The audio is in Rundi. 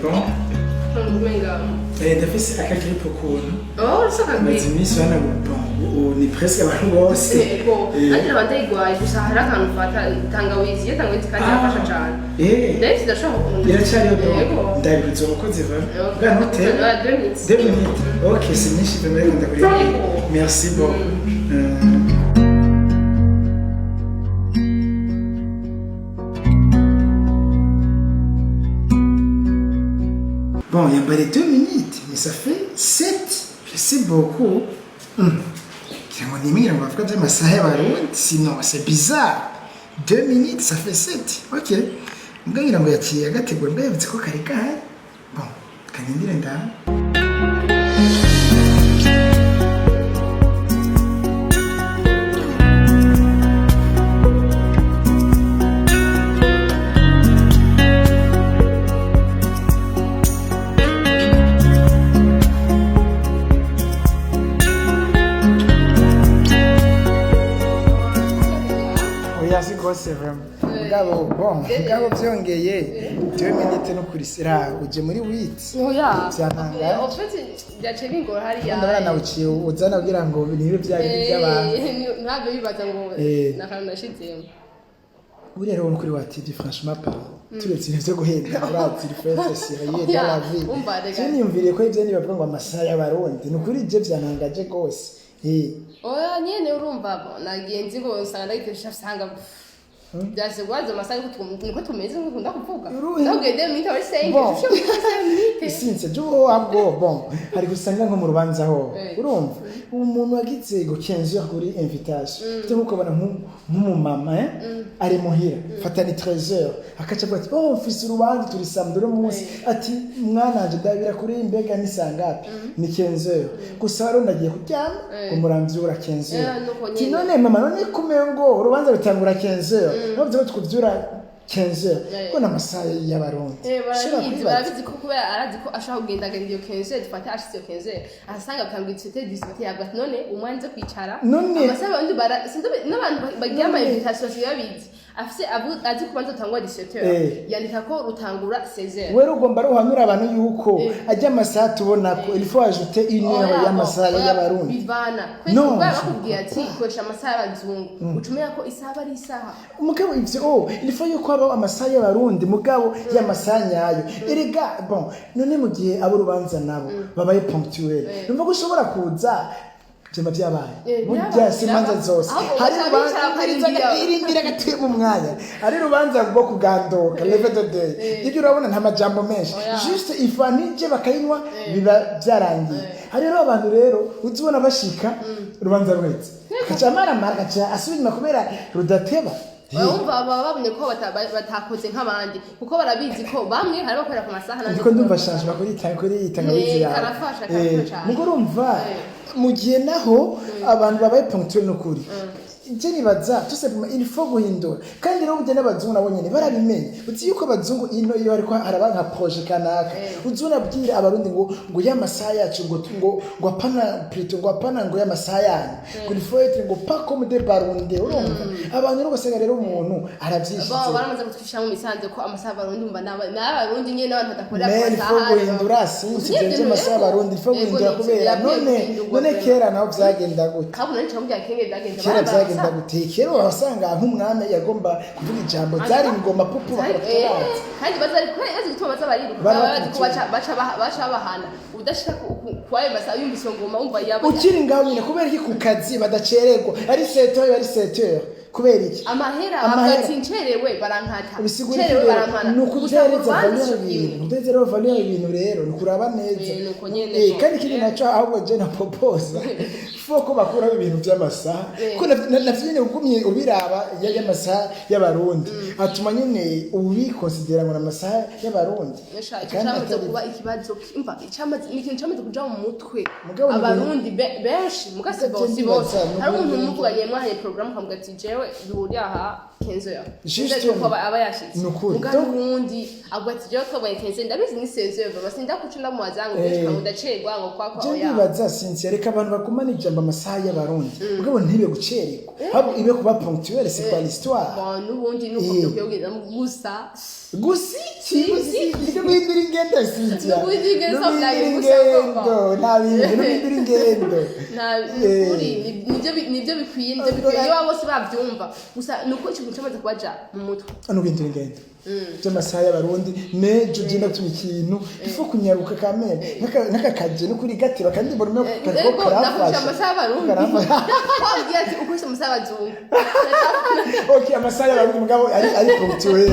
bon. Ndafise akagripe ukuntu maze iminsi ubona bon ni presque abantu bose ariko abandayigwaye gusa hari akantu ufata tangawizi iyo tangawizi kandi irafasha cyane ndetse ndashobora iracyariyo do ndabibutsa abakozi bwa hotel 2 minutes ok c'est myinshi bemeye ndakuriye merci beaucoup. Bon, il y a pas les 2 minutes, mais ça fait 7. C'est beaucoup. Sinon, c'est bizarre. 2 minutes, ça fait 7. Ok. Bon, quand il c'est vraiment bon byongeye 2 minutes no kurisira uje muri 8 oya en fait byace bingora hari ya ndabana uciye uzana kugira ngo nibe by'abantu ntabwo bibaza ngo nakantu nashizemo uri rero kuri wati franchement pas turetse ibyo guhenda urazi reference sérieux de la vie siniyumviriye ko ibyo nibavuga ngo amasaha y'abarundi nukuri je byanangaje gose oya nyene urumva nagenzi ngo usanga ndagitesha sanga byase gwaza amasaha niko tumeze nkunda kuvuga ndagende minta wari saying since jo abwo bon hari gusanga nko mu rubanza ho urumva umuntu wagize go 15h kuri invitation cyo kubona nk'umumama ari muhira fata ni 13h akaca bati mfise urubanza turi samdoro munsi ati mwananje ndabira kuri imbega ni sangapi ni 15h gusa rero ndagiye kuryama umurambyura 15h kinone mama none kumengo urubanza rutangura 15h nabyo tukuvyura 15h kona amasaha y'abarundi barabizi ko kubera arazi ko ashaka kugenda iyo 15h dufate ashitse 15h asanga bikangwitsete 18h yabati none umwanze kwicara amasaha abandi n'abantu bagiye ama invitation yabizi afise azi kubanza tangwa 17h yandika ko rutangura 16h wero ugomba ruhanura abantu yuko ajya amasaha tubona ko il faut ajouter une heure y'amasaha y'abarundi bivana kwese bakubwiye ati kwesha amasaha y'abazungu ucumera ko isaha ari isaha umugabo ivyo il faut yuko aba amasaha y'abarundi mugabo y'amasaha nyayo erega bon none mu gihe abo rubanza nabo babaye ponctuel numva ko ushobora kuza Jema byabaye burya simanza zose hari rubanza irindira gatuye mu mwanya hari rubanza rwo kugandoka level de day ibyo urabona nta majambo menshi juste ifanije bakayinwa biba byarangiye hari rero abantu rero uzibona bashika rubanza rwetse kacamara maragacha asubira kubera rudateba Urumva babonye ko batakoze nk'abandi kuko barabizi ko bamwe hari bakorera ku masaha nandi ko ndumva shanje bakuri itangawizi yawe karafasha mugo urumva mu gihe naho abantu babaye ponctuel n'ukuri je nibaza tusema il faut guhindura kandi rero uje n'abazungu nabonye ne barabimenye uzi yuko abazungu ino iyo ariko araba nka projet kanaka uzuna bwira abarundi ngo y'amasaha yacu ngo apana plutôt ngo apana ngo y'amasaha yanyu ngo il faut être ngo pas comme des barundi urumva abantu rero basanga rero umuntu aravyishije baramaze gutwisha mu misanze ko amasaha barundi umva n'abarundi nyene n'abantu badakorera ku masaha mais il faut guhindura sinzi je amasaha barundi il faut guhindura kubera none kera naho byagenda gute kabona nico mbya kenge byagenda ndagutekero wasanga nk'umwami yagomba kuvuga ijambo zari ngoma pupu bakora kandi bazari ko yazi gituma bazabari ko baca bahana udashaka kwaye basa yumvise ngoma umva yaba ukiri ngaho nyine kubera iki ku kazi badacererwa ari 7h kubera iki amahera abatincerewe barankata cerewe barankana nukutereza valeur ibintu rero nukuraba neza kandi kindi naco ahubwo je na propose foko bakura ibintu by'amasaha ko nafyine ugumye ubiraba y'amasaha y'abarundi atuma nyine ubikonsidera ngo amasaha y'abarundi kandi kuba ikibazo imva ikintu cyamaze kuja mu mutwe abarundi benshi mugase bose hari umuntu umuvuganye mwahaye program kamugati jewe duhuriye aha kenzo yawe Juste ko aba yashitse nukuri undi agwati je ko kenzo ndabizi ni senzo baba sinda kucunda mu wazangu bishika ndacegwa ngo kwako oya je nibaza Cynthia reka abantu bagumana ijambo amasaha y'abarundi ubwo ntibe gucererwa habo ibe kuba ponctuel c'est pas l'histoire bon nubundi nuko byogeza gusa nibyo guhindura ingendo Cynthia nubundi ingendo byagiye gusa koko nta bintu guhindura ingendo nibyo bikwiye iyo bose babyumva gusa nuko ikintu cyamaze kubaja mu mutwe guhindura ingendo by'amasaha y'abarundi nejo genda tuma ikintu ifu kunyaruka kamere n'akakaje no kuri gatiro kandi mbona ko karafasha amasaha y'abarundi wagiye ati ukoresha amasaha y'abazungu okay amasaha y'abarundi mugabo ari ponctuel